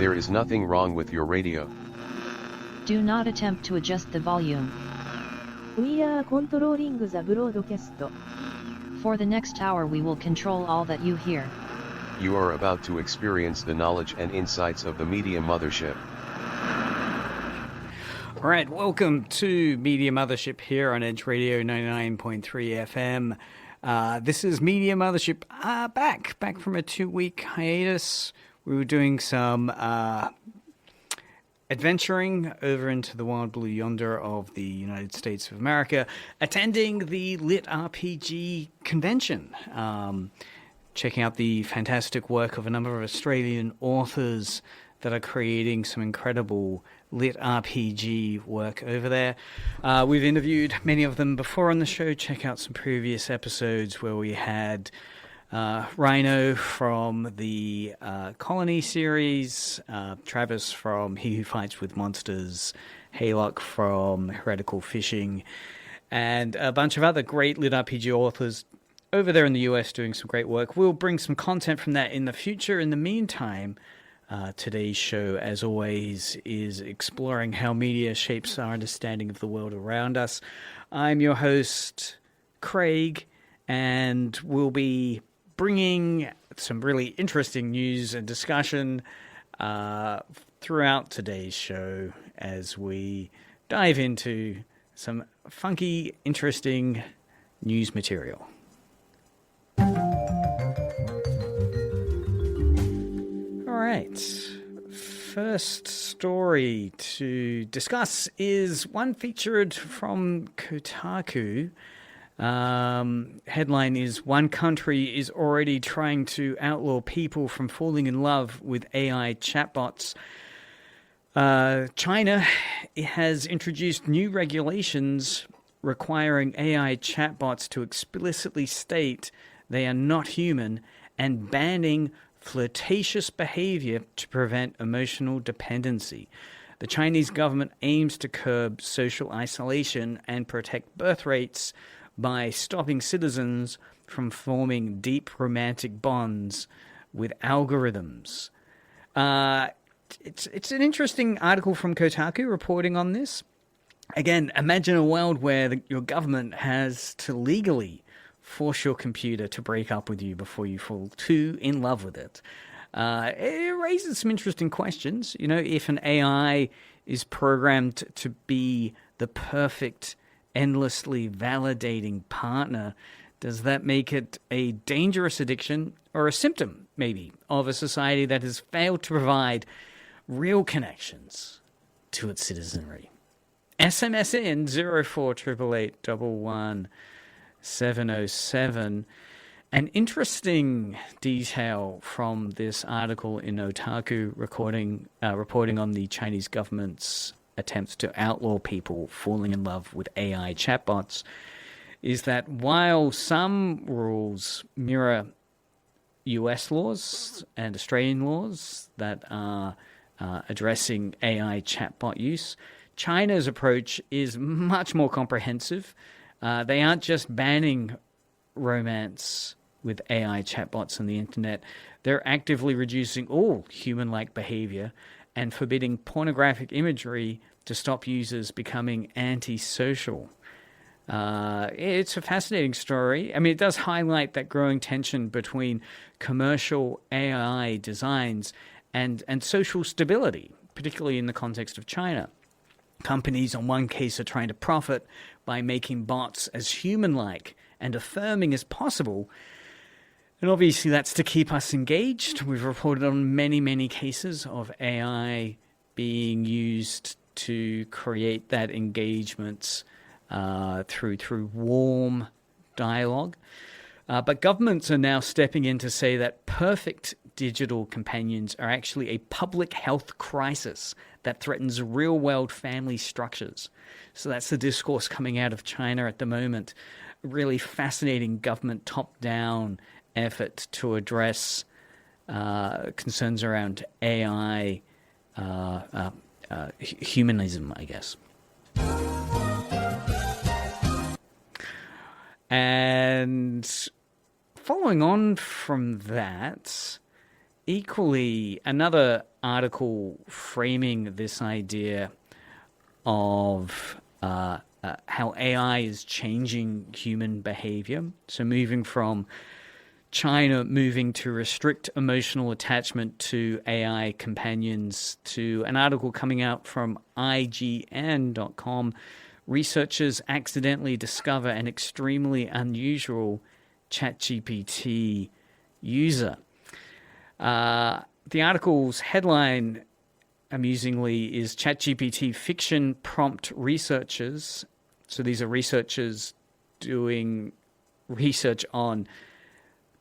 There is nothing wrong with your radio. Do not attempt to adjust the volume. We are controlling the broadcast. For the next hour we will control all that you hear. You are about to experience the knowledge and insights of the Media Mothership. All right, welcome to Media Mothership here on Edge Radio 99.3 FM. This is Media Mothership back from a 2-week hiatus. We were doing some adventuring over into the wild blue yonder of the United States of America, attending the Lit RPG convention, checking out the fantastic work of a number of Australian authors that are creating some incredible Lit RPG work over there. We've interviewed many of them before on the show. Check out some previous episodes where we had Rhino from the Colony series, Travis from He Who Fights with Monsters, Haylock from Heretical Fishing, and a bunch of other great Lit RPG authors over there in the US doing some great work. We'll bring some content from that in the future. In the meantime, today's show, as always, is exploring how media shapes our understanding of the world around us. I'm your host, Craig, and we'll be bringing some really interesting news and discussion throughout today's show as we dive into some funky, interesting news material. All right. First story to discuss is one featured from Kotaku. Headline is, one country is already trying to outlaw people from falling in love with AI chatbots. China has introduced new regulations requiring AI chatbots to explicitly state they are not human and banning flirtatious behavior to prevent emotional dependency. The Chinese government aims to curb social isolation and protect birth rates by stopping citizens from forming deep romantic bonds with algorithms. It's an interesting article from Kotaku reporting on this. Again, imagine a world where your government has to legally force your computer to break up with you before you fall too in love with it. It raises some interesting questions. You know, if an AI is programmed to be the perfect, endlessly validating partner, does that make it a dangerous addiction or a symptom, maybe, of a society that has failed to provide real connections to its citizenry? SMS in 0488811707. An interesting detail from this article in Otaku reporting on the Chinese government's attempts to outlaw people falling in love with AI chatbots is that while some rules mirror US laws and Australian laws that are addressing AI chatbot use, China's approach is much more comprehensive. They aren't just banning romance with AI chatbots on the internet. They're actively reducing all human-like behavior and forbidding pornographic imagery to stop users becoming antisocial. It's a fascinating story. I mean, it does highlight that growing tension between commercial AI designs and social stability, particularly in the context of China. Companies, in one case, are trying to profit by making bots as human-like and affirming as possible. And obviously that's to keep us engaged. We've reported on many, many cases of AI being used to create that engagement through warm dialogue. But governments are now stepping in to say that perfect digital companions are actually a public health crisis that threatens real-world family structures. So that's the discourse coming out of China at the moment. A really fascinating government top-down effort to address concerns around AI humanism, I guess. And following on from that, equally, another article framing this idea of how AI is changing human behavior. So moving from China moving to restrict emotional attachment to AI companions, to an article coming out from IGN.com. Researchers accidentally discover an extremely unusual ChatGPT user. The article's headline, amusingly, is ChatGPT fiction prompt researchers. So these are researchers doing research on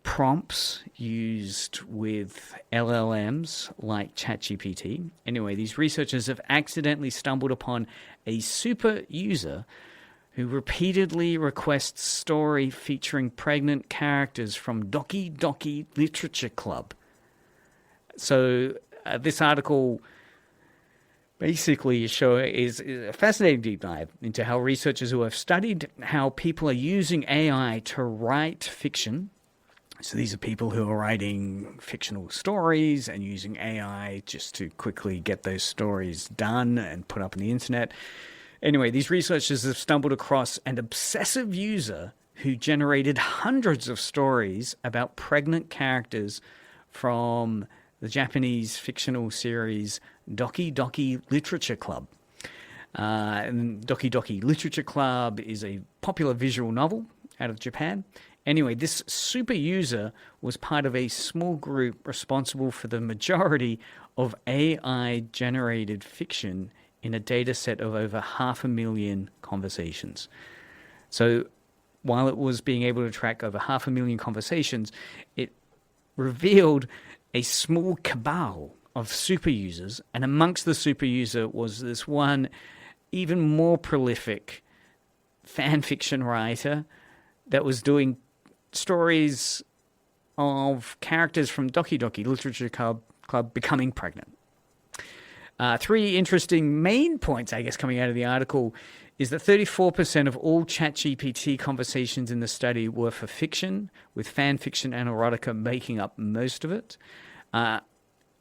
prompts used with LLMs like ChatGPT. Anyway, these researchers have accidentally stumbled upon a super user who repeatedly requests story featuring pregnant characters from Doki Doki Literature Club. So this article basically is a fascinating deep dive into how researchers who have studied how people are using AI to write fiction. So these are people who are writing fictional stories and using AI just to quickly get those stories done and put up on the internet. Anyway, these researchers have stumbled across an obsessive user who generated hundreds of stories about pregnant characters from the Japanese fictional series Doki Doki Literature Club. And Doki Doki Literature Club is a popular visual novel out of Japan. Anyway, this super user was part of a small group responsible for the majority of AI-generated fiction in a data set of over 500,000 conversations. So while it was being able to track over 500,000 conversations, it revealed a small cabal of super users, and amongst the super user was this one even more prolific fan fiction writer that was doing stories of characters from Doki Doki Literature Club becoming pregnant. Three interesting main points, I guess, coming out of the article is that 34% of all ChatGPT conversations in the study were for fiction, with fan fiction and erotica making up most of it.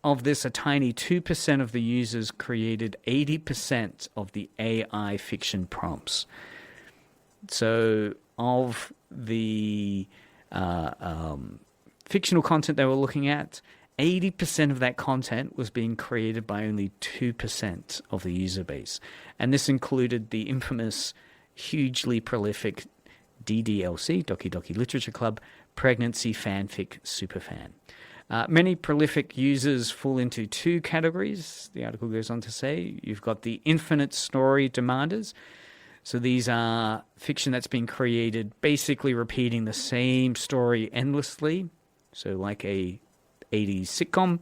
Of this, a tiny 2% of the users created 80% of the AI fiction prompts. So of the fictional content they were looking at, 80% of that content was being created by only 2% of the user base. And this included the infamous, hugely prolific DDLC, Doki Doki Literature Club, pregnancy fanfic superfan. Many prolific users fall into two categories, the article goes on to say. You've got the infinite story demanders. So these are fiction that's been created basically repeating the same story endlessly. So like a 80s sitcom.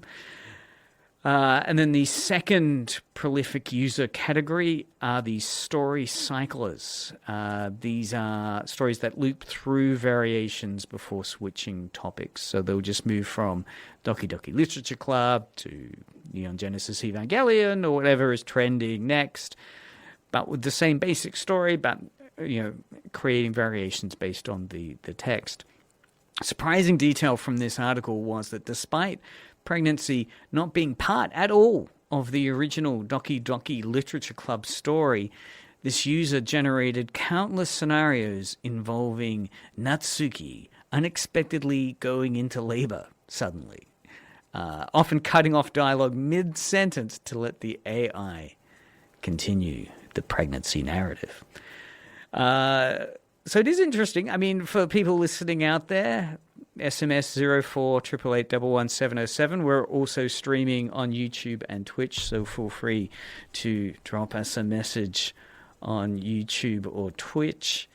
And then the second prolific user category are the story cyclers. These are stories that loop through variations before switching topics. So they'll just move from Doki Doki Literature Club to Neon Genesis Evangelion or whatever is trending next, but with the same basic story, but creating variations based on the text. Surprising detail from this article was that despite pregnancy not being part at all of the original Doki Doki Literature Club story, this user generated countless scenarios involving Natsuki unexpectedly going into labor suddenly, often cutting off dialogue mid-sentence to let the AI continue the pregnancy narrative. So it is interesting. I mean, for people listening out there, SMS 0488811707. We're also streaming on YouTube and Twitch, so feel free to drop us a message on YouTube or Twitch.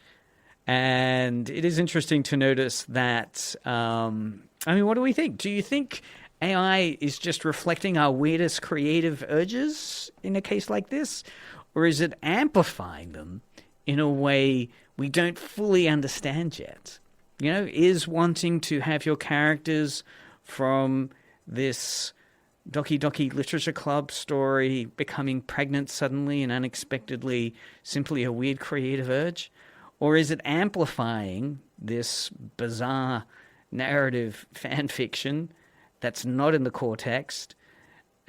And it is interesting to notice that, what do we think? Do you think AI is just reflecting our weirdest creative urges in a case like this? Or is it amplifying them in a way we don't fully understand yet? Is wanting to have your characters from this Doki Doki Literature Club story becoming pregnant suddenly and unexpectedly simply a weird creative urge? Or is it amplifying this bizarre narrative fan fiction that's not in the core text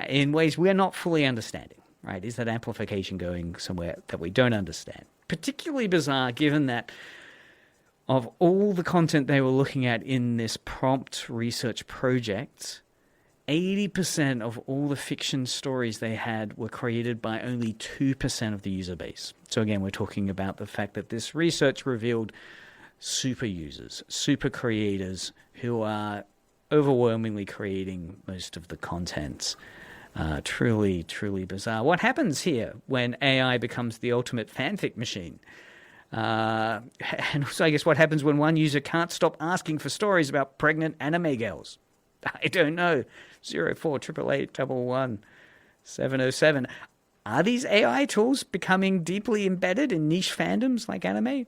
in ways we're not fully understanding, right? Is that amplification going somewhere that we don't understand? Particularly bizarre given that of all the content they were looking at in this prompt research project, 80% of all the fiction stories they had were created by only 2% of the user base. So again, we're talking about the fact that this research revealed super users, super creators who are overwhelmingly creating most of the content. Truly, truly bizarre. What happens here when AI becomes the ultimate fanfic machine? And also, I guess, what happens when one user can't stop asking for stories about pregnant anime girls? I don't know. 0488811707. Are these AI tools becoming deeply embedded in niche fandoms like anime?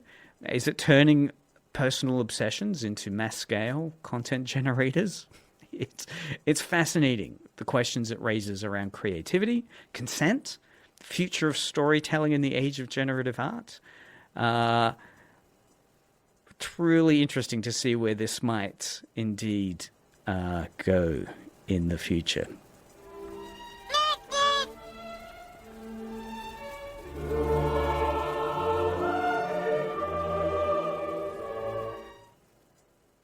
Is it turning personal obsessions into mass-scale content generators? It's fascinating, the questions it raises around creativity, consent, future of storytelling in the age of generative art. Truly interesting to see where this might indeed go in the future.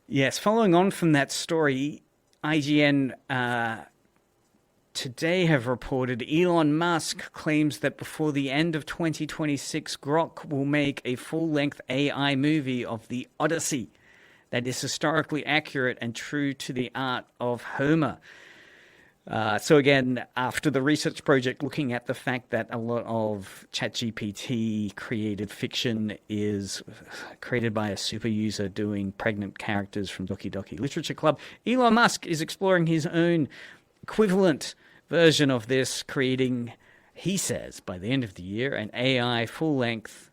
Yes, following on from that story, IGN today have reported Elon Musk claims that before the end of 2026, Grok will make a full-length AI movie of the Odyssey that is historically accurate and true to the art of Homer. So again, after the research project looking at the fact that a lot of ChatGPT created fiction is created by a super user doing pregnant characters from Doki Doki Literature Club, Elon Musk is exploring his own equivalent version of this, creating, he says, by the end of the year, an AI full-length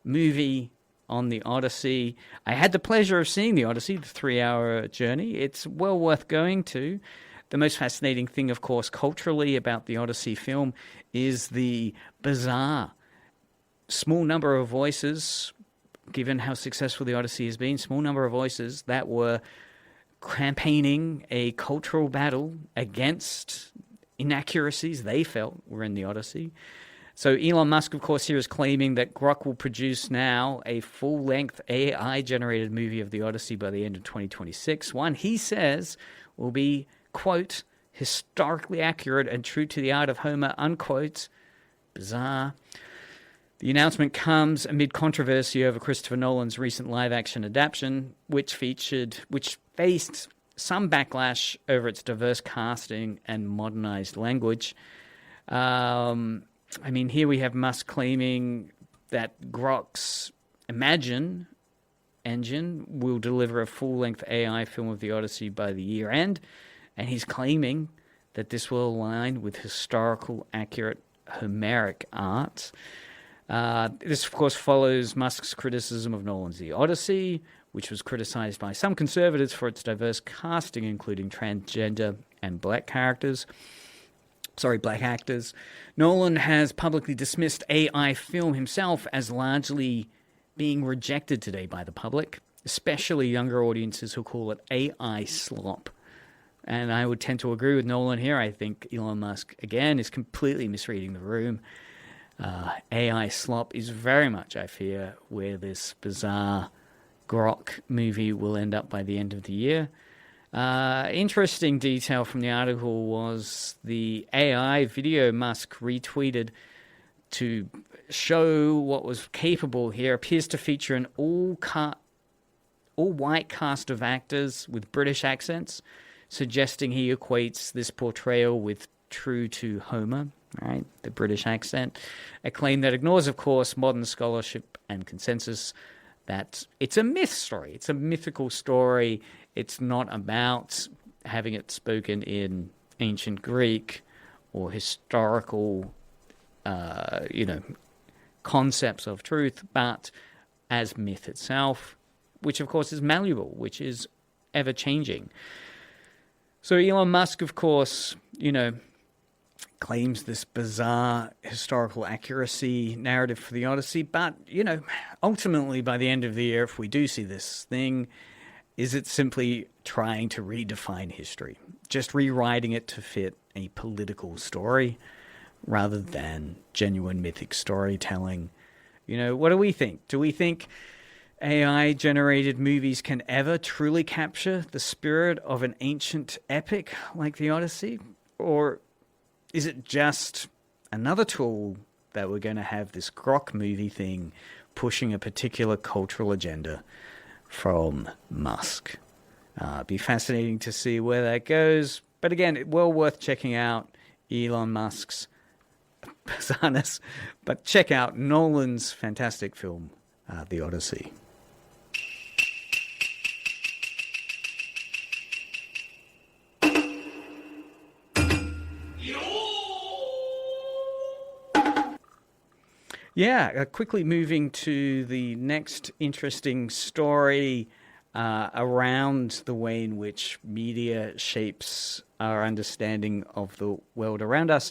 movie on the Odyssey. I had the pleasure of seeing the Odyssey, the 3-hour journey. It's well worth going to. The most fascinating thing, of course, culturally about the Odyssey film is the bizarre small number of voices, given how successful the Odyssey has been, small number of voices that were campaigning a cultural battle against inaccuracies they felt were in the Odyssey. So Elon Musk, of course, here is claiming that Grok will produce now a full-length AI-generated movie of the Odyssey by the end of 2026. One, he says, will be, quote, historically accurate and true to the art of Homer, unquote. Bizarre. The announcement comes amid controversy over Christopher Nolan's recent live-action adaptation, which faced some backlash over its diverse casting and modernized language. I mean, here we have Musk claiming that Grok's Imagine engine will deliver a full-length AI film of the Odyssey by the year end, and he's claiming that this will align with historical, accurate Homeric art. This, of course, follows Musk's criticism of Nolan's The Odyssey, which was criticized by some conservatives for its diverse casting, including transgender and black actors. Nolan has publicly dismissed AI film himself as largely being rejected today by the public, especially younger audiences who call it AI slop. And I would tend to agree with Nolan here. I think Elon Musk, again, is completely misreading the room. AI slop is very much, I fear, where this bizarre Grok movie will end up by the end of the year. Interesting detail from the article was the AI video Musk retweeted to show what was capable here appears to feature an all-white cast of actors with British accents, suggesting he equates this portrayal with true to Homer, right? The British accent. A claim that ignores, of course, modern scholarship and consensus that it's a myth story. It's a mythical story. It's not about having it spoken in ancient Greek or historical, concepts of truth, but as myth itself, which, of course, is malleable, which is ever-changing. So Elon Musk, of course, claims this bizarre historical accuracy narrative for the Odyssey. But, ultimately, by the end of the year, if we do see this thing, is it simply trying to redefine history, just rewriting it to fit a political story rather than genuine mythic storytelling? You know, what do we think? Do we think AI-generated movies can ever truly capture the spirit of an ancient epic like the Odyssey? Or is it just another tool that we're going to have this grok movie thing pushing a particular cultural agenda from Musk? Be fascinating to see where that goes. But again, well worth checking out Elon Musk's personas. But check out Nolan's fantastic film, The Odyssey. Yeah, quickly moving to the next interesting story around the way in which media shapes our understanding of the world around us.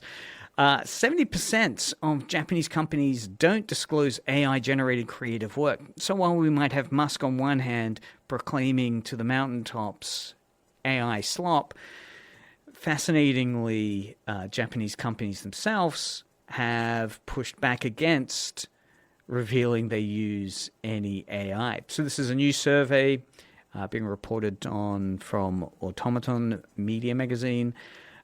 70% of Japanese companies don't disclose AI-generated creative work. So while we might have Musk on one hand proclaiming to the mountaintops AI slop, fascinatingly, Japanese companies themselves have pushed back against revealing they use any AI. So this is a new survey being reported on from Automaton Media Magazine.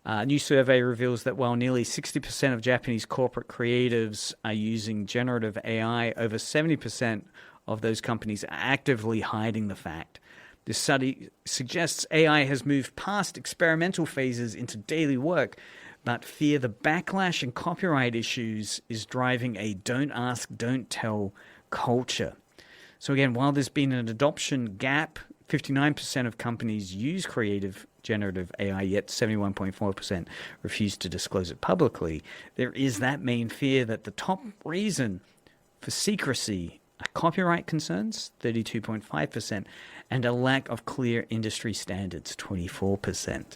A new survey reveals that while nearly 60% of Japanese corporate creatives are using generative AI, over 70% of those companies are actively hiding the fact. This study suggests AI has moved past experimental phases into daily work, but fear the backlash and copyright issues is driving a don't ask, don't tell culture. So again, while there's been an adoption gap, 59% of companies use creative generative AI, yet 71.4% refuse to disclose it publicly. There is that main fear that the top reason for secrecy are copyright concerns, 32.5%, and a lack of clear industry standards, 24%.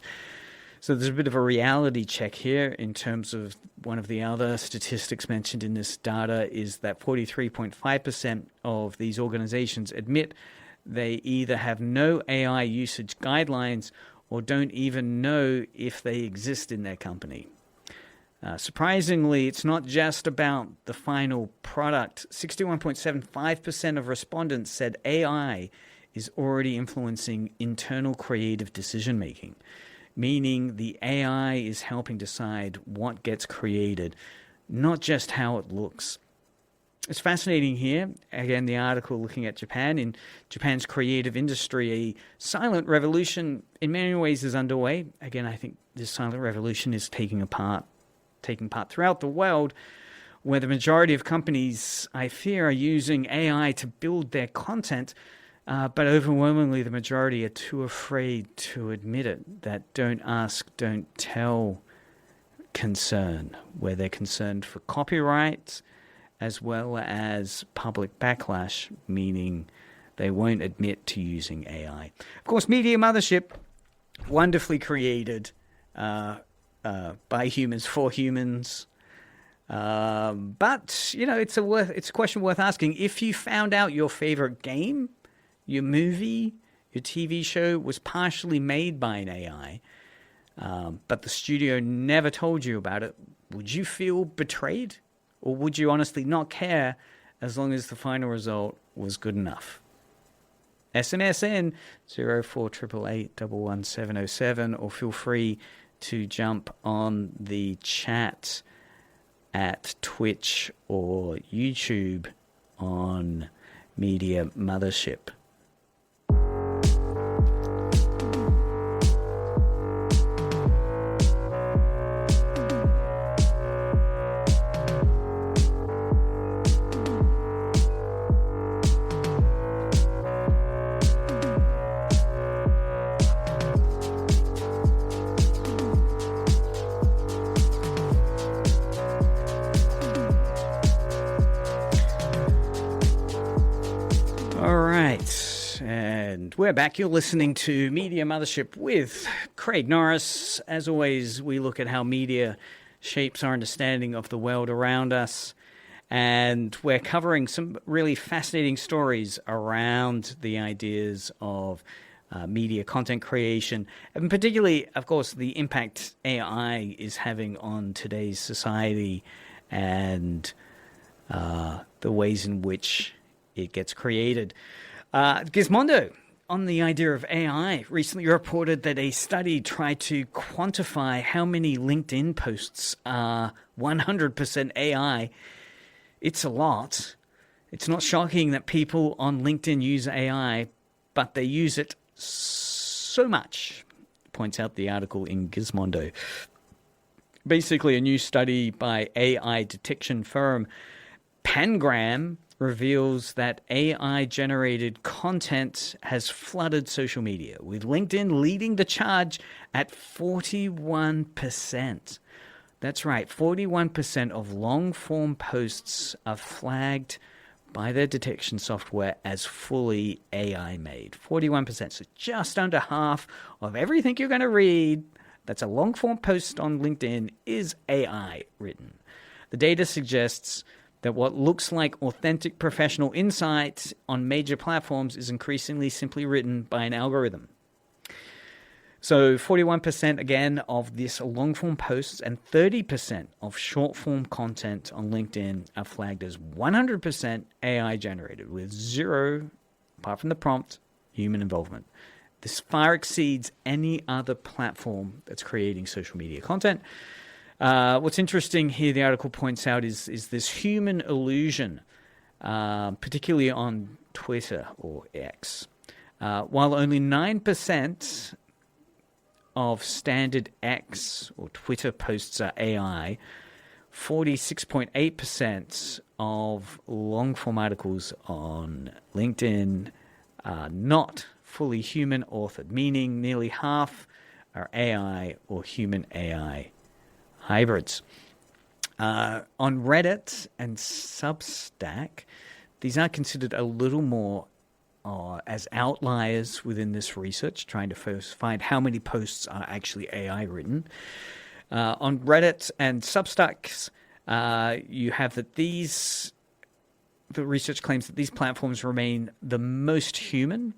So there's a bit of a reality check here in terms of one of the other statistics mentioned in this data is that 43.5% of these organizations admit they either have no AI usage guidelines or don't even know if they exist in their company. Surprisingly, it's not just about the final product. 61.75% of respondents said AI is already influencing internal creative decision-making, meaning the AI is helping decide what gets created, not just how it looks. It's fascinating here. Again, the article looking at Japan. In Japan's creative industry, a silent revolution in many ways is underway. Again, I think this silent revolution is taking part throughout the world, where the majority of companies, I fear, are using AI to build their content, but overwhelmingly the majority are too afraid to admit it. That don't ask, don't tell concern, where they're concerned for copyright as well as public backlash, meaning they won't admit to using AI. Of course, Media Mothership, wonderfully created by humans for humans. But, you know, it's a question worth asking. If you found out your favorite game, your movie, your TV show was partially made by an AI, but the studio never told you about it, would you feel betrayed? Or would you honestly not care as long as the final result was good enough? SMS in 0488811707, or feel free to jump on the chat at Twitch or YouTube on Media Mothership. We're back. You're listening to Media Mothership with Craig Norris. As always, we look at how media shapes our understanding of the world around us. And we're covering some really fascinating stories around the ideas of media content creation, and particularly, of course, the impact AI is having on today's society and the ways in which it gets created. Gizmondo, on the idea of AI, recently reported that a study tried to quantify how many LinkedIn posts are 100% AI. It's a lot. It's not shocking that people on LinkedIn use AI, but they use it so much, points out the article in Gizmondo. Basically, a new study by AI detection firm Pangram reveals that AI-generated content has flooded social media, with LinkedIn leading the charge at 41%. That's right, 41% of long-form posts are flagged by their detection software as fully AI-made. 41%, so just under half of everything you're going to read that's a long-form post on LinkedIn is AI written. The data suggests that what looks like authentic professional insight on major platforms is increasingly simply written by an algorithm. So 41% again of this long-form posts and 30% of short-form content on LinkedIn are flagged as 100% AI generated with zero, apart from the prompt, human involvement. This far exceeds any other platform that's creating social media content. What's interesting here, the article points out, is this human illusion, particularly on Twitter or X. While only 9% of standard X or Twitter posts are AI, 46.8% of long-form articles on LinkedIn are not fully human authored, meaning nearly half are AI or human AI hybrids. On Reddit and Substack, these are considered a little more as outliers within this research, trying to first find how many posts are actually AI written. On Reddit and Substacks, you have that the research claims that these platforms remain the most human,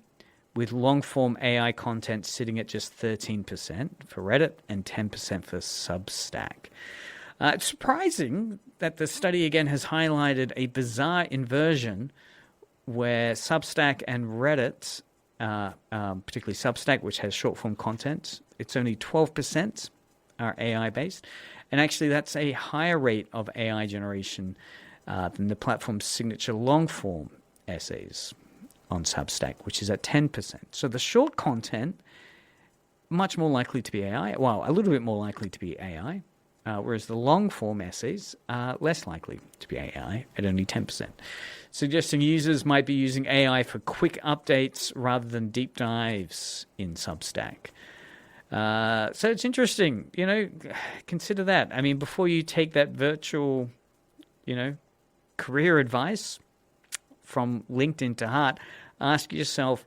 with long-form AI content sitting at just 13% for Reddit and 10% for Substack. It's surprising that the study again has highlighted a bizarre inversion where Substack and Reddit, particularly Substack, which has short-form content, it's only 12% are AI-based. And actually, that's a higher rate of AI generation than the platform's signature long-form essays on Substack, which is at 10%. So the short content, much more likely to be AI. Well, a little bit more likely to be AI, whereas the long-form essays are less likely to be AI at only 10%. Suggesting users might be using AI for quick updates rather than deep dives in Substack. So it's interesting, consider that. I mean, before you take that virtual, career advice from LinkedIn to heart, ask yourself,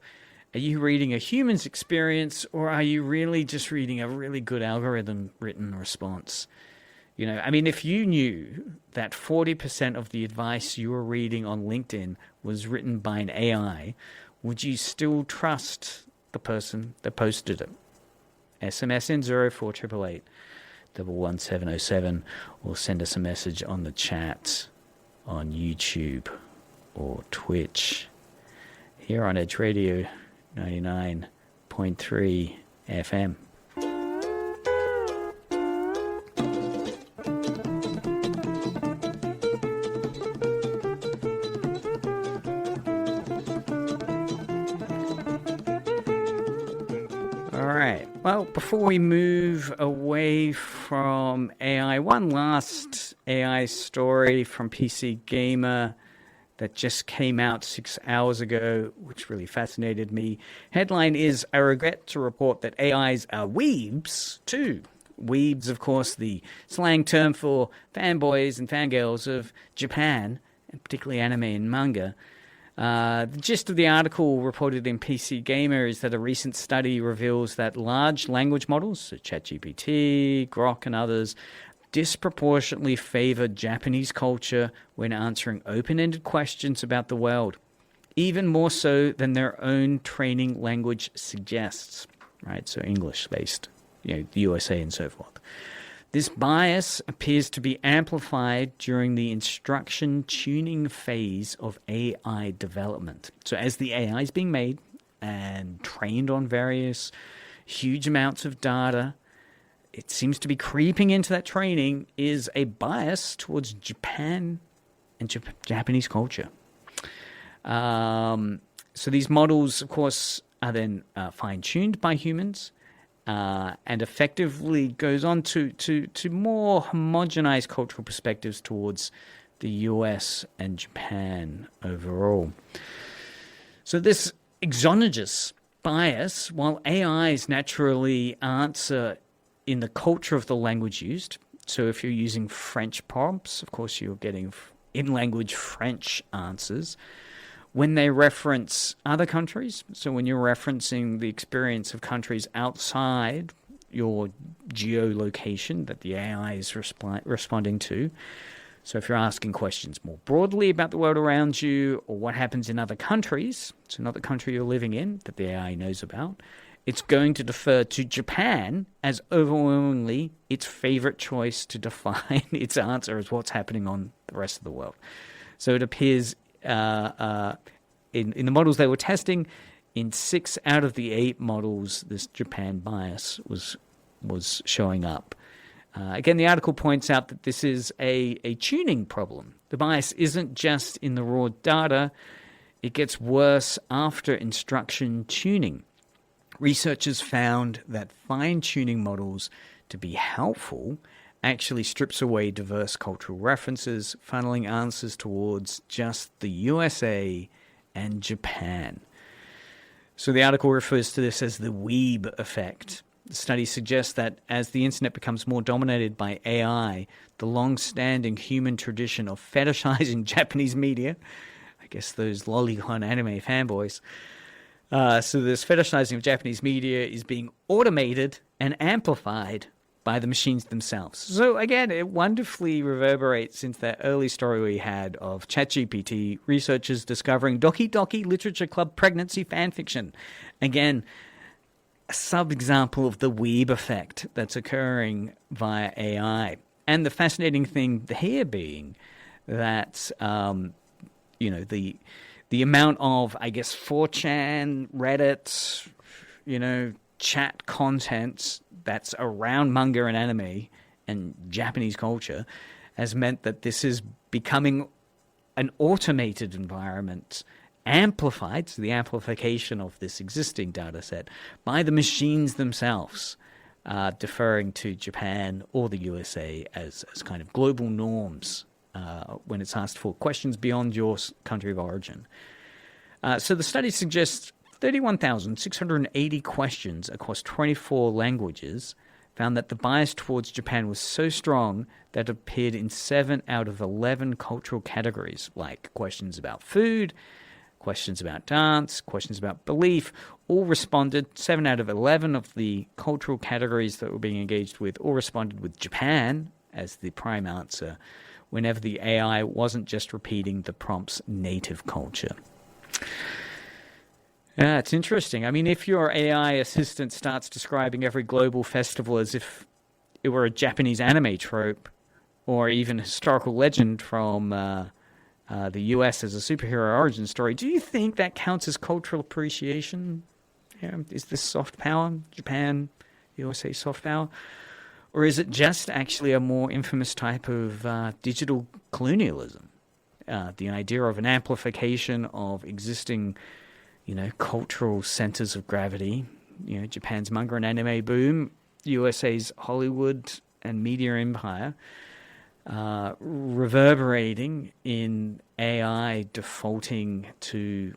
are you reading a human's experience or are you really just reading a really good algorithm written response? If you knew that 40% of the advice you were reading on LinkedIn was written by an AI, would you still trust the person that posted it? SMS in 04888 11707 or send us a message on the chat on YouTube or Twitch. Here on Edge Radio 99.3 FM. All right. Well, before we move away from AI, one last AI story from PC Gamer that just came out 6 hours ago, which really fascinated me. Headline is, I regret to report that AIs are weebs too. Weebs, of course, the slang term for fanboys and fangirls of Japan, and particularly anime and manga. The gist of the article reported in PC Gamer is that a recent study reveals that large language models, so ChatGPT, Grok and others, disproportionately favor Japanese culture when answering open-ended questions about the world. even more so than their own training language suggests, right? So English-based, the USA and so forth. This bias appears to be amplified during the instruction tuning phase of AI development. So as the AI is being made and trained on various huge amounts of data, it seems to be creeping into that training is a bias towards Japan and Japanese culture. So these models, of course, are then fine-tuned by humans, and effectively goes on to more homogenized cultural perspectives towards the US and Japan overall. So this exogenous bias, while AIs naturally answer in the culture of the language used, so if you're using French prompts, of course you're getting in-language French answers. When they reference other countries, so when you're referencing the experience of countries outside your geolocation that the AI is responding to, so if you're asking questions more broadly about the world around you or what happens in other countries, so not the country you're living in that the AI knows about, it's going to defer to Japan as overwhelmingly its favorite choice to define its answer as what's happening on the rest of the world. So it appears in the models they were testing, in 6 out of the 8 models, this Japan bias was showing up. Again, the article points out that this is a tuning problem. The bias isn't just in the raw data, it gets worse after instruction tuning. Researchers found that fine-tuning models to be helpful actually strips away diverse cultural references, funneling answers towards just the USA and Japan. So the article refers to this as the weeb effect. The study suggests that as the internet becomes more dominated by AI, the long-standing human tradition of fetishizing Japanese media, I guess those lolicon anime fanboys, so this fetishizing of Japanese media is being automated and amplified by the machines themselves. So again, it wonderfully reverberates into that early story we had of ChatGPT researchers discovering Doki Doki Literature Club pregnancy fanfiction. Again, a sub-example of the weeb effect that's occurring via AI. And the fascinating thing here being that, the amount of, I guess, 4chan, Reddit, chat content that's around manga and anime and Japanese culture has meant that this is becoming an automated environment, amplified, so the amplification of this existing data set by the machines themselves, deferring to Japan or the USA as kind of global norms when it's asked for questions beyond your country of origin. So the study suggests 31,680 questions across 24 languages found that the bias towards Japan was so strong that it appeared in 7 out of 11 cultural categories, like questions about food, questions about dance, questions about belief, all responded. 7 out of 11 of the cultural categories that were being engaged with all responded with Japan as the prime answer, whenever the AI wasn't just repeating the prompt's native culture. Yeah, it's interesting. I mean, if your AI assistant starts describing every global festival as if it were a Japanese anime trope or even a historical legend from the US as a superhero origin story, do you think that counts as cultural appreciation? Yeah, is this soft power? Japan, USA soft power? Or is it just actually a more infamous type of digital colonialism? The idea of an amplification of existing cultural centers of gravity, Japan's manga and anime boom, USA's Hollywood and media empire, reverberating in AI defaulting to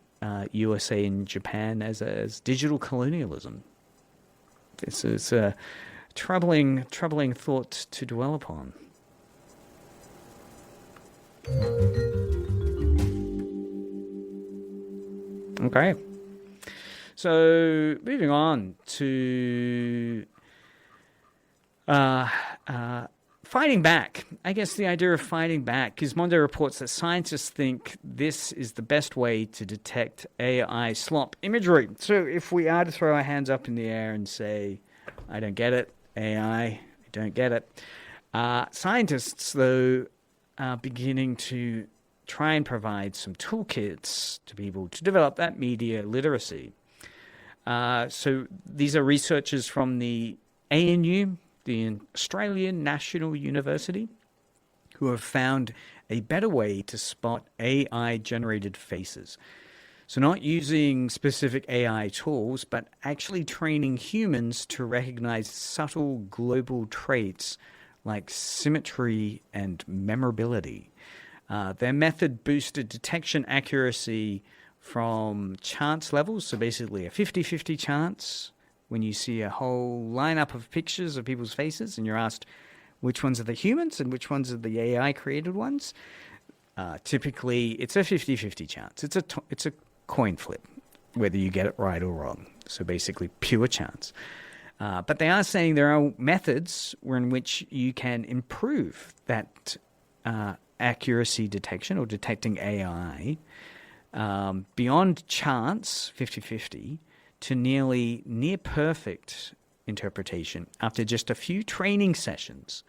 USA and Japan as digital colonialism. It's a troubling thought to dwell upon. Okay. So moving on to fighting back. I guess the idea of fighting back, Gizmondo reports that scientists think this is the best way to detect AI slop imagery. So if we are to throw our hands up in the air and say, I don't get it, AI, I don't get it, scientists, though, are beginning to try and provide some toolkits to people to develop that media literacy. So these are researchers from the ANU, the Australian National University, who have found a better way to spot AI-generated faces. So not using specific AI tools, but actually training humans to recognize subtle global traits like symmetry and memorability. Their method boosted detection accuracy from chance levels, so basically a 50-50 chance when you see a whole lineup of pictures of people's faces and you're asked which ones are the humans and which ones are the AI-created ones. Typically, it's a 50-50 chance. It's a coin flip, whether you get it right or wrong. So basically, pure chance. But they are saying there are methods in which you can improve that accuracy detection or detecting AI beyond chance, 50-50, to near perfect interpretation after just a few training sessions.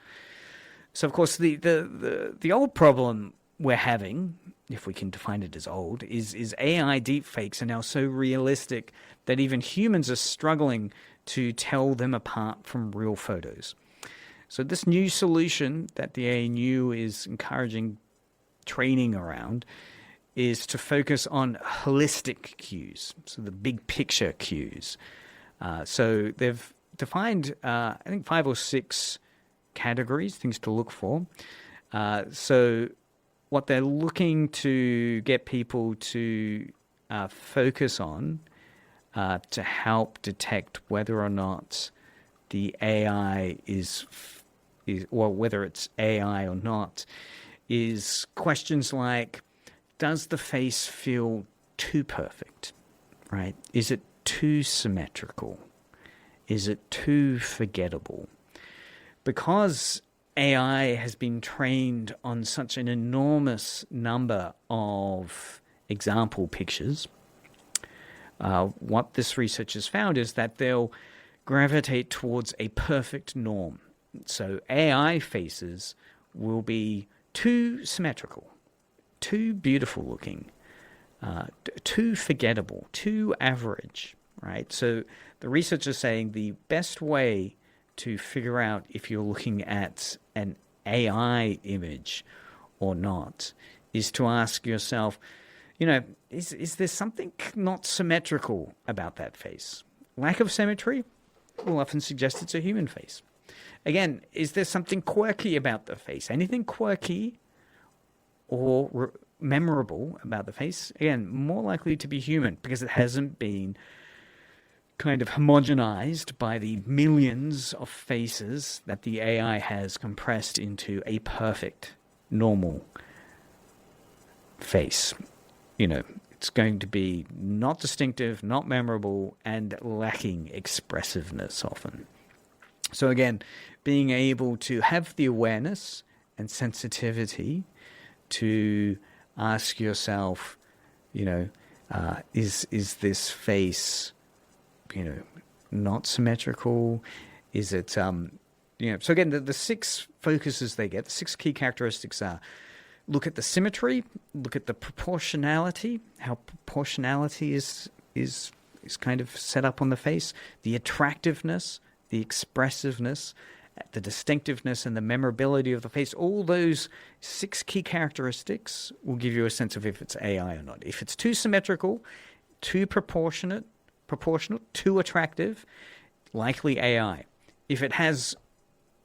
So, of course, the old problem we're having, if we can define it as old, is AI deepfakes are now so realistic that even humans are struggling to tell them apart from real photos. So this new solution that the ANU is encouraging training around is to focus on holistic cues, so the big picture cues. So they've defined, I think, 5 or 6 categories, things to look for. So what they're looking to get people to focus on to help detect whether or not the AI is or whether it's AI or not, is questions like, does the face feel too perfect, right? Is it too symmetrical? Is it too forgettable? Because AI has been trained on such an enormous number of example pictures, what this research has found is that they'll gravitate towards a perfect norm. So AI faces will be too symmetrical, too beautiful looking, too forgettable, too average, right? So the research is saying the best way to figure out if you're looking at an AI image or not is to ask yourself, is there something not symmetrical about that face? Lack of symmetry will often suggest it's a human face. Again, is there something quirky about the face? Anything quirky or memorable about the face? Again, more likely to be human because it hasn't been kind of homogenized by the millions of faces that the AI has compressed into a perfect, normal face. It's going to be not distinctive, not memorable, and lacking expressiveness often. So again, being able to have the awareness and sensitivity to ask yourself, is this face, not symmetrical? Is it, So again, the 6 focuses they get, the 6 key characteristics are: look at the symmetry, look at the proportionality, how proportionality is kind of set up on the face, the attractiveness, the expressiveness, the distinctiveness, and the memorability of the face. All those 6 key characteristics will give you a sense of if it's AI or not. If it's too symmetrical, too proportional, too attractive, likely AI. If it has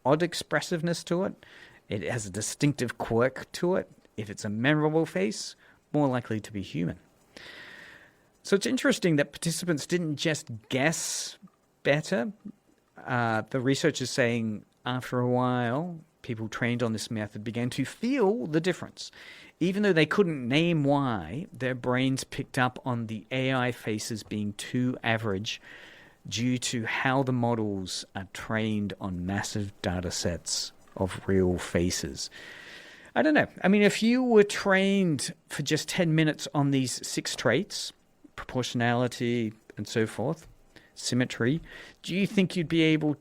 odd expressiveness to it, it has a distinctive quirk to it, if it's a memorable face, more likely to be human. So it's interesting that participants didn't just guess better. The research is saying after a while, people trained on this method began to feel the difference. Even though they couldn't name why, their brains picked up on the AI faces being too average due to how the models are trained on massive data sets of real faces. I don't know. I mean, if you were trained for just 10 minutes on these 6 traits, proportionality and so forth, symmetry, do you think you'd be able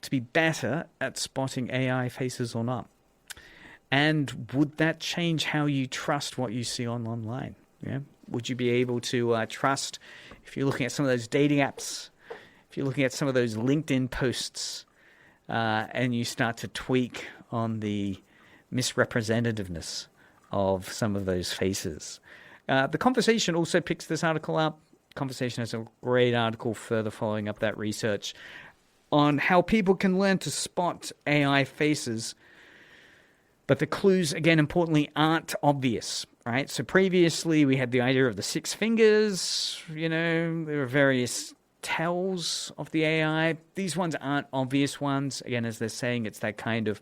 to be better at spotting AI faces or not? And would that change how you trust what you see online? Yeah, would you be able to trust, if you're looking at some of those dating apps, if you're looking at some of those LinkedIn posts, and you start to tweak on the misrepresentativeness of some of those faces? The Conversation also picks this article up. Conversation has a great article further following up that research on how people can learn to spot AI faces. But the clues, again, importantly, aren't obvious, right? So previously we had the idea of the 6 fingers, there were various tells of the AI. These ones aren't obvious ones. Again, as they're saying, it's that kind of,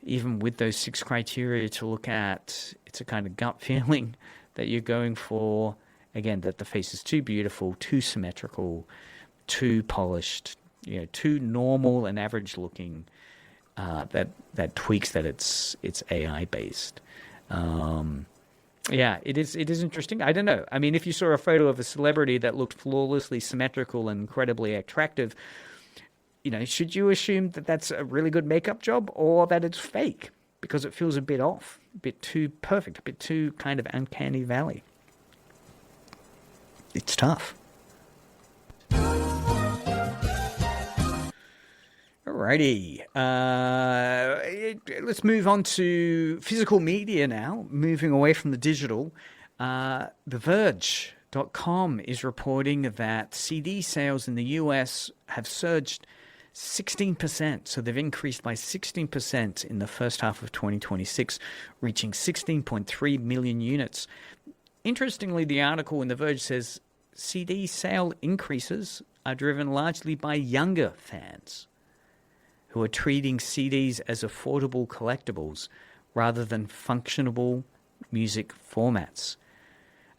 even with those 6 criteria to look at, it's a kind of gut feeling that you're going for. Again, that the face is too beautiful, too symmetrical, too polished, too normal and average looking. That tweaks that it's AI based. Yeah, it is interesting. I don't know. I mean, if you saw a photo of a celebrity that looked flawlessly symmetrical and incredibly attractive, should you assume that that's a really good makeup job or that it's fake because it feels a bit off, a bit too perfect, a bit too kind of uncanny valley? It's tough. Alrighty. Let's move on to physical media now, moving away from the digital. TheVerge.com is reporting that CD sales in the US have surged 16%. So they've increased by 16% in the first half of 2026, reaching 16.3 million units. Interestingly, the article in The Verge says CD sale increases are driven largely by younger fans who are treating CDs as affordable collectibles rather than functional music formats.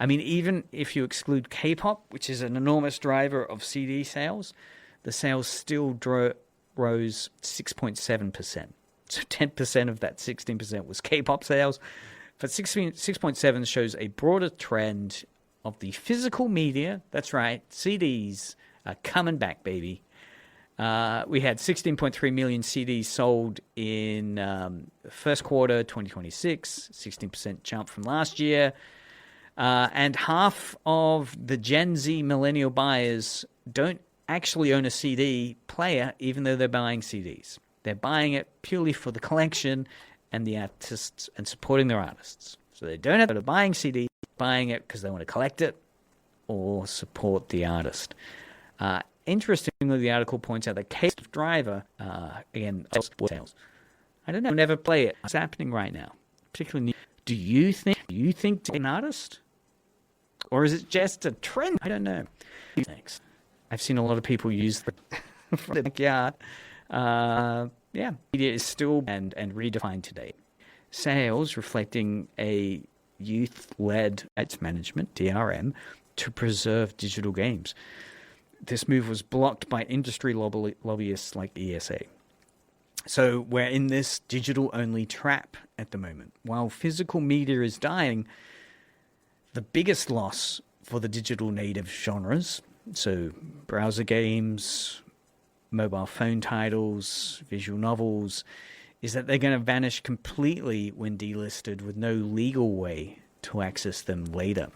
I mean, even if you exclude K-pop, which is an enormous driver of CD sales, the sales still rose 6.7%. So 10% of that 16% was K-pop sales. But 6.7 shows a broader trend of the physical media. That's right, CDs are coming back, baby. We had 16.3 million CDs sold in first quarter 2026, 16% jump from last year. And half of the Gen Z millennial buyers don't actually own a CD player, even though they're buying CDs. They're buying it purely for the collection and the artists and supporting their artists. So they don't have to buying CD, buying it because they want to collect it or support the artist. Interestingly, the article points out that case driver, again, sales. I don't know, never play it. It's happening right now. Particularly, do you think an artist? Or is it just a trend? I don't know. Thanks. I've seen a lot of people use the from the backyard. Yeah, media is still and redefined today. Sales reflecting a youth-led rights management, DRM, to preserve digital games. This move was blocked by industry lobbyists like ESA. So we're in this digital-only trap at the moment. While physical media is dying, the biggest loss for the digital native genres, so browser games, mobile phone titles, visual novels, is that they're going to vanish completely when delisted with no legal way to access them later.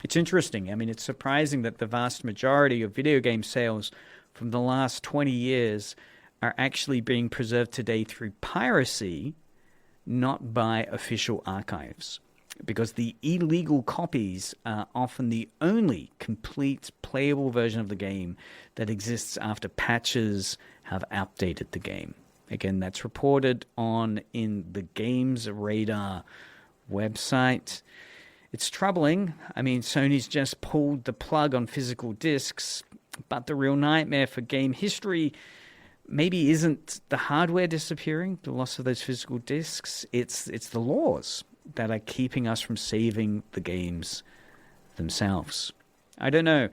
It's interesting. I mean, it's surprising that the vast majority of video game sales from the last 20 years are actually being preserved today through piracy, not by official archives. Because the illegal copies are often the only complete playable version of the game that exists after patches have updated the game. Again, that's reported on in the Games Radar website. It's troubling. I mean, Sony's just pulled the plug on physical discs, but the real nightmare for game history maybe isn't the hardware disappearing, the loss of those physical discs. It's the laws that are keeping us from saving the games themselves. I don't know.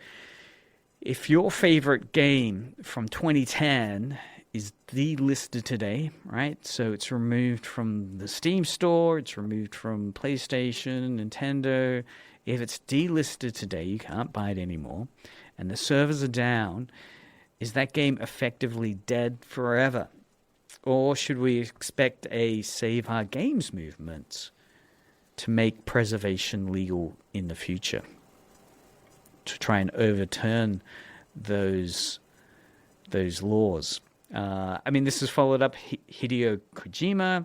If your favorite game from 2010 is delisted today, right? So it's removed from the Steam store, it's removed from PlayStation, Nintendo. If it's delisted today, you can't buy it anymore, and the servers are down, is that game effectively dead forever? Or should we expect a Save Our Games movement to make preservation legal in the future, to try and overturn those laws? I mean, this has followed up Hideo Kojima,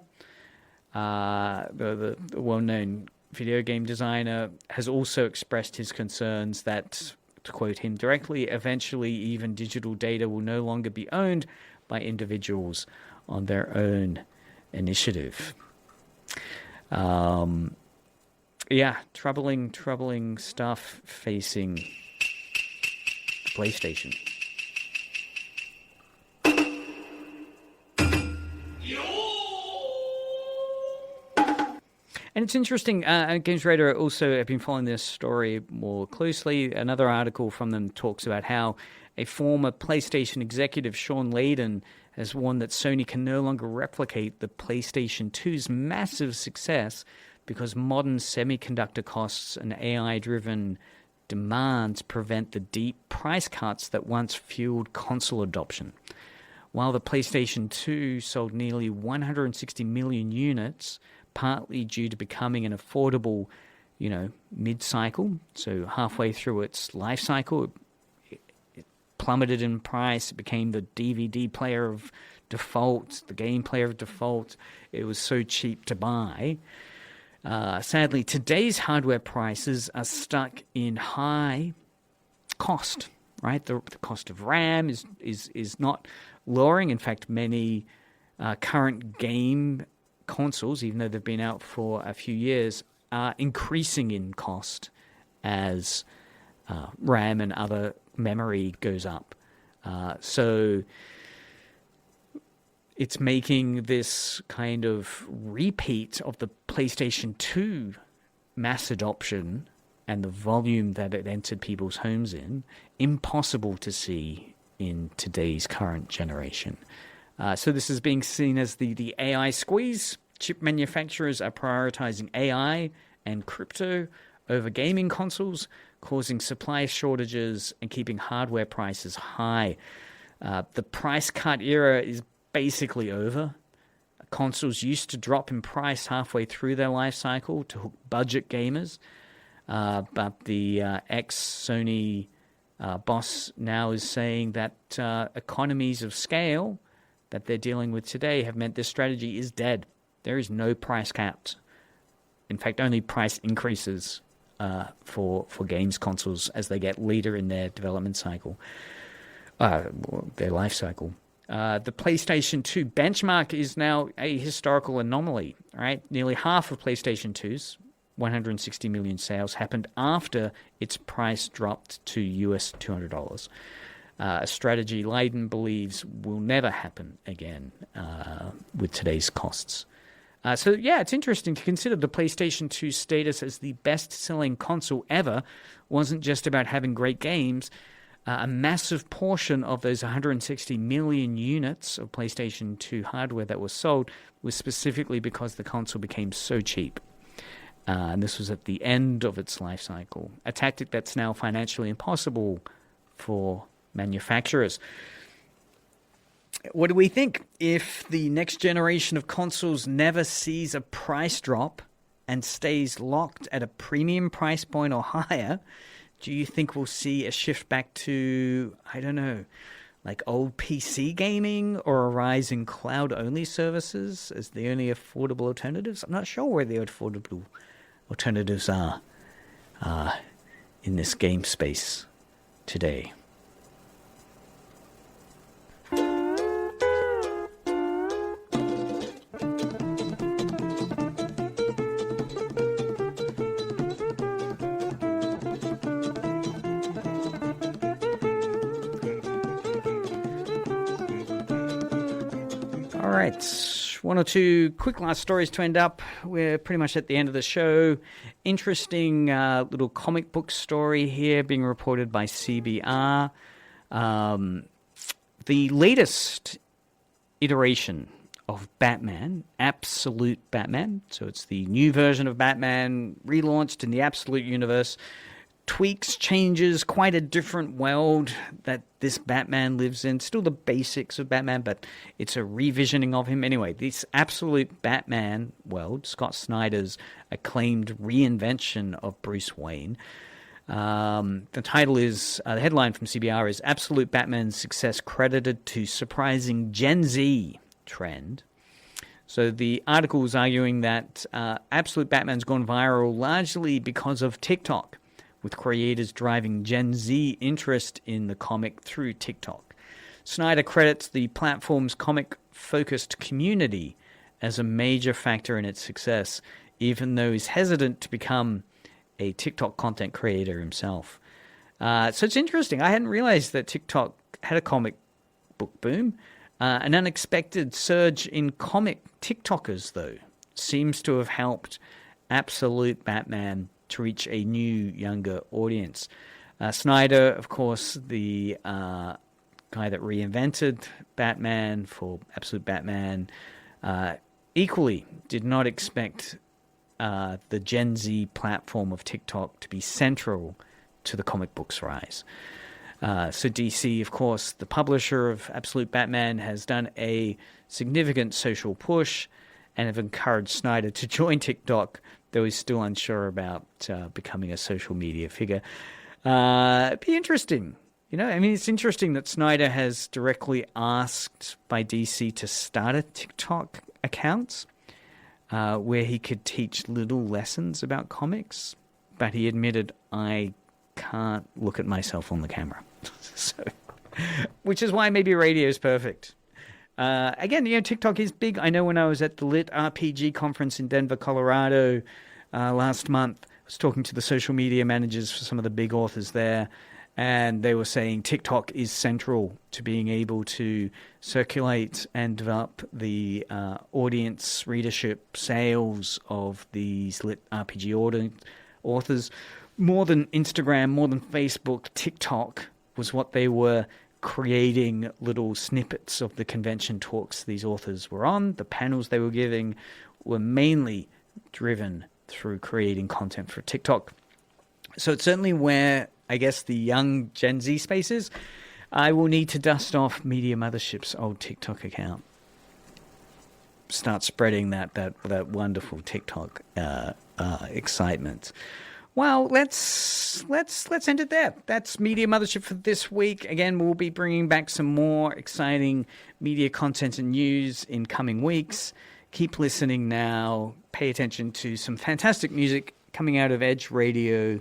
the well-known video game designer, has also expressed his concerns that, to quote him directly, eventually even digital data will no longer be owned by individuals on their own initiative. Yeah, troubling stuff facing PlayStation. And it's interesting, Games Radar also have been following this story more closely. Another article from them talks about how a former PlayStation executive, Sean Layden, has warned that Sony can no longer replicate the PlayStation 2's massive success because modern semiconductor costs and AI-driven demands prevent the deep price cuts that once fueled console adoption. While the PlayStation 2 sold nearly 160 million units, partly due to becoming an affordable, mid-cycle, so halfway through its life cycle, it plummeted in price. It became the DVD player of default, the game player of default. It was so cheap to buy. Sadly, today's hardware prices are stuck in high cost, right? The cost of RAM is not lowering. In fact, many current game consoles, even though they've been out for a few years, are increasing in cost as RAM and other memory goes up. So it's making this kind of repeat of the PlayStation 2 mass adoption and the volume that it entered people's homes in impossible to see in today's current generation. So this is being seen as the AI squeeze. Chip manufacturers are prioritizing AI and crypto over gaming consoles, causing supply shortages and keeping hardware prices high. The price cut era is basically over. Consoles used to drop in price halfway through their life cycle to hook budget gamers, but the ex-Sony boss now is saying that economies of scale that they're dealing with today have meant this strategy is dead. There is no price caps. In fact, only price increases for games consoles as they get later in their development cycle, their life cycle. The PlayStation 2 benchmark is now a historical anomaly, right? Nearly half of PlayStation 2's 160 million sales happened after its price dropped to US $200. A strategy Layden believes will never happen again with today's costs. So yeah, it's interesting to consider the PlayStation 2's status as the best-selling console ever wasn't just about having great games. A massive portion of those 160 million units of PlayStation 2 hardware that was sold was specifically because the console became so cheap. And this was at the end of its life cycle, a tactic that's now financially impossible for manufacturers. What do we think? If the next generation of consoles never sees a price drop and stays locked at a premium price point or higher, do you think we'll see a shift back to, I don't know, like old PC gaming or a rise in cloud-only services as the only affordable alternatives? I'm not sure where the affordable alternatives are in this game space today. All right, one or two quick last stories to end up. We're pretty much at the end of the show. Interesting little comic book story here being reported by CBR. The latest iteration of Batman, Absolute Batman. So it's the new version of Batman relaunched in the Absolute universe. Tweaks, changes, quite a different world that this Batman lives in. Still the basics of Batman, but it's a revisioning of him. Anyway, this Absolute Batman world, Scott Snyder's acclaimed reinvention of Bruce Wayne. The title is, the headline from CBR is Absolute Batman's success credited to surprising Gen Z trend. So the article is arguing that Absolute Batman's gone viral largely because of TikTok, with creators driving Gen Z interest in the comic through TikTok. Snyder credits the platform's comic-focused community as a major factor in its success, even though he's hesitant to become a TikTok content creator himself. So it's interesting. I hadn't realized that TikTok had a comic book boom. An unexpected surge in comic TikTokers, though, seems to have helped Absolute Batman to reach a new, younger audience. Snyder, of course, the guy that reinvented Batman for Absolute Batman, equally did not expect the Gen Z platform of TikTok to be central to the comic book's rise. So DC, of course, the publisher of Absolute Batman, has done a significant social push and have encouraged Snyder to join TikTok, though he's still unsure about becoming a social media figure. It'd be interesting. You know, I mean, it's interesting that Snyder has directly asked by DC to start a TikTok account where he could teach little lessons about comics, but he admitted, I can't look at myself on the camera. So, which is why maybe radio is perfect. Again, you know, TikTok is big. I know when I was at the Lit RPG conference in Denver, Colorado last month, I was talking to the social media managers for some of the big authors there, and they were saying TikTok is central to being able to circulate and develop the audience, readership, sales of these Lit RPG authors. More than Instagram, more than Facebook, TikTok was what they were creating little snippets of the convention talks these authors were on. The panels they were giving were mainly driven through creating content for TikTok. So it's certainly where, I guess, the young Gen Z space is. I will need to dust off Media Mothership's old TikTok account. Start spreading that wonderful TikTok excitement. Well, let's end it there. That's Media Mothership for this week. Again, we'll be bringing back some more exciting media content and news in coming weeks. Keep listening now. Pay attention to some fantastic music coming out of Edge Radio.